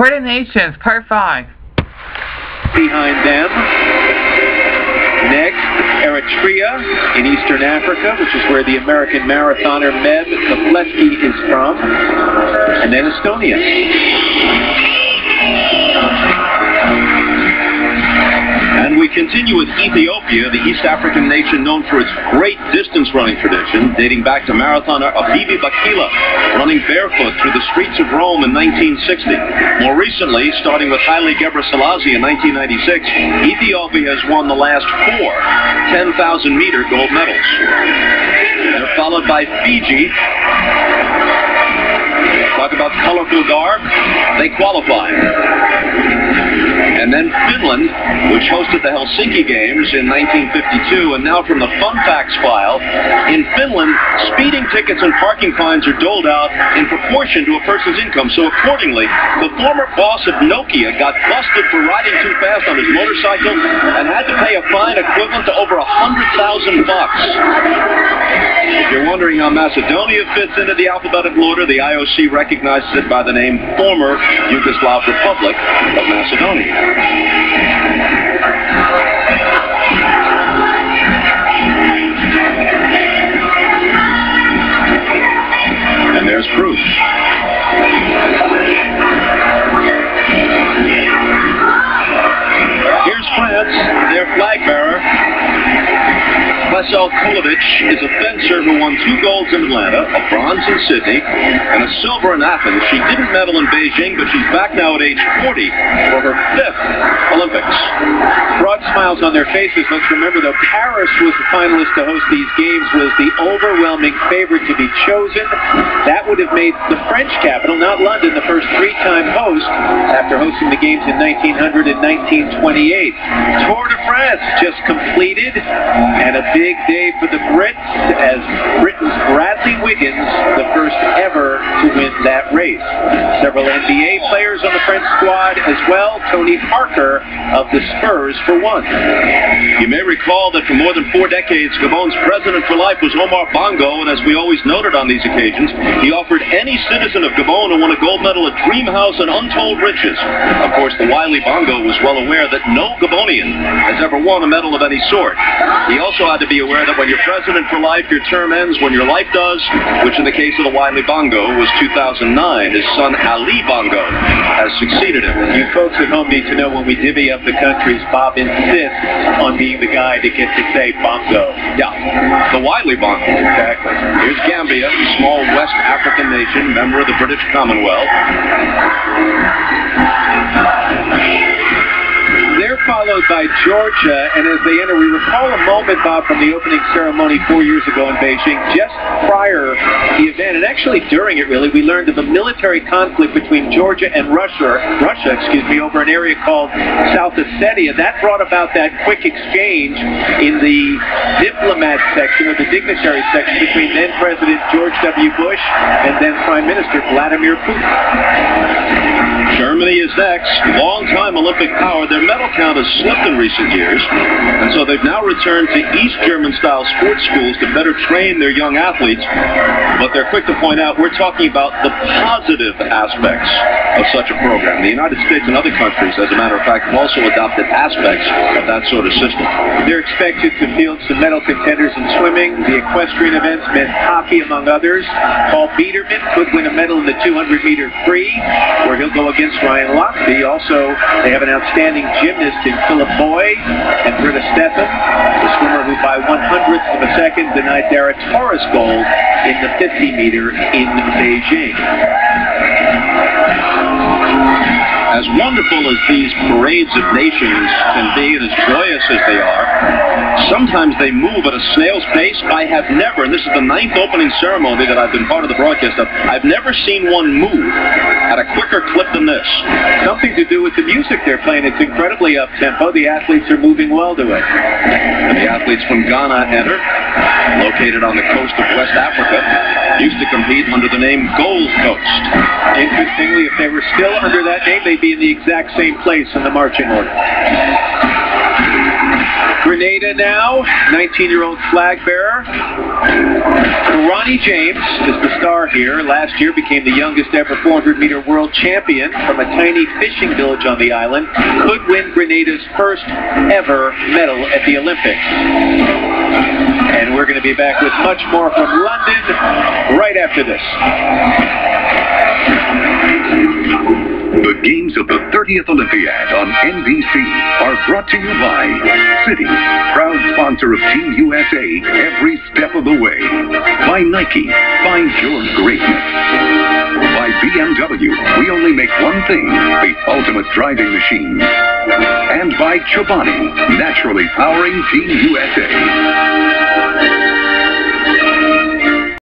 Coordinations, Part 5. Behind them, next, Eritrea in Eastern Africa, which is where the American marathoner Meb Keflezighi is from, and then Estonia. And we continue with Ethiopia, the East African nation known for its great distance running tradition, dating back to marathoner Abibi Bakila, running barefoot through the streets of Rome in 1960. More recently, starting with Haile Gebrselassie in 1996, Ethiopia has won the last 4 10,000-meter gold medals. They're followed by Fiji. Talk about colorful garb. They qualify. And then Finland, which hosted the Helsinki Games in 1952, and now from the fun facts file, in Finland, speeding tickets and parking fines are doled out in proportion to a person's income. So accordingly, the former boss of Nokia got busted for riding too fast on his motorcycle and had to pay a fine equivalent to over $100,000. If you're wondering how Macedonia fits into the alphabetical order, the IOC recognizes it by the name former Yugoslav Republic of Macedonia. And there's proof. Here's France, their flag bearer. Vesel Kolovic is a fencer who won 2 golds in Atlanta, a bronze in Sydney, and a silver in Athens. She didn't medal in Beijing, but she's back now at age 40 for her 5th Olympics. Broad smiles on their faces. Let's remember, though, Paris was the finalist to host these games, was the overwhelming favorite to be chosen. That would have made the French capital, not London, the first 3-time host after hosting the games in 1900 and 1928. Tour de France just completed, and a big day for the Brits as Britain's Bradley Wiggins, the first ever to win that race. Several NBA players on the French squad as well. Tony Parker of the Spurs for one. You may recall that for more than 4 decades, Gabon's president for life was Omar Bongo, and as we always noted on these occasions, he offered any citizen of Gabon who won a gold medal a dream house and untold riches. Of course, the wily Bongo was well aware that no Gabonian has ever won a medal of any sort. He also had to be aware that when you're president for life, your term ends when your life does, which in the case of the wily Bongo was 2009. His son Ali Bongo has succeeded him. You folks at home need to know when we divvy up the countries, Bob insists on being the guy to get to say Bongo. Yeah, the wily Bongo. Exactly. Here's Gambia, a small West African nation, member of the British Commonwealth. They're followed by Georgia, and as they enter, we recall a moment, Bob, from the opening ceremony 4 years ago in Beijing, just prior to the event, and actually during it, really, we learned of a military conflict between Georgia and Russia, over an area called South Ossetia. That brought about that quick exchange in the diplomat section, or the dignitary section, between then President George W. Bush and then Prime Minister Vladimir Putin. Germany is next. Long-time Olympic power. Their medal count has slipped in recent years, and so they've now returned to East German-style sports schools to better train their young athletes. But they're quick to point out we're talking about the positive aspects of such a program. The United States and other countries, as a matter of fact, have also adopted aspects of that sort of system. They're expected to field some medal contenders in swimming. The equestrian events, men's hockey, among others. Paul Biederman could win a medal in the 200-meter free, where he'll go against Ryan Lochte. Also, they have an outstanding gymnast in Philip Boy and Britta Stetham, the swimmer who by 1/100th of a second denied Dara Torres gold in the 50-meter in Beijing. As wonderful as these parades of nations can be, and as joyous as they are, sometimes they move at a snail's pace. I have never, and this is the 9th opening ceremony that I've been part of the broadcast of, I've never seen one move at a quicker clip than this. Something to do with the music they're playing. It's incredibly up-tempo. The athletes are moving well to it. And the athletes from Ghana enter, located on the coast of West Africa, used to compete under the name Gold Coast. Interestingly, if they were still under that name, they'd be in the exact same place in the marching order. Grenada now, 19-year-old flag bearer. Ronnie James is the star here. Last year became the youngest ever 400-meter world champion from a tiny fishing village on the island. Could win Grenada's first ever medal at the Olympics. And we're going to be back with much more from London right after this. The games of the 30th Olympiad on NBC are brought to you by Citi, proud sponsor of Team USA every step of the way. By Nike, find your greatness. By BMW, we only make one thing, the ultimate driving machine. And by Chobani, naturally powering Team USA.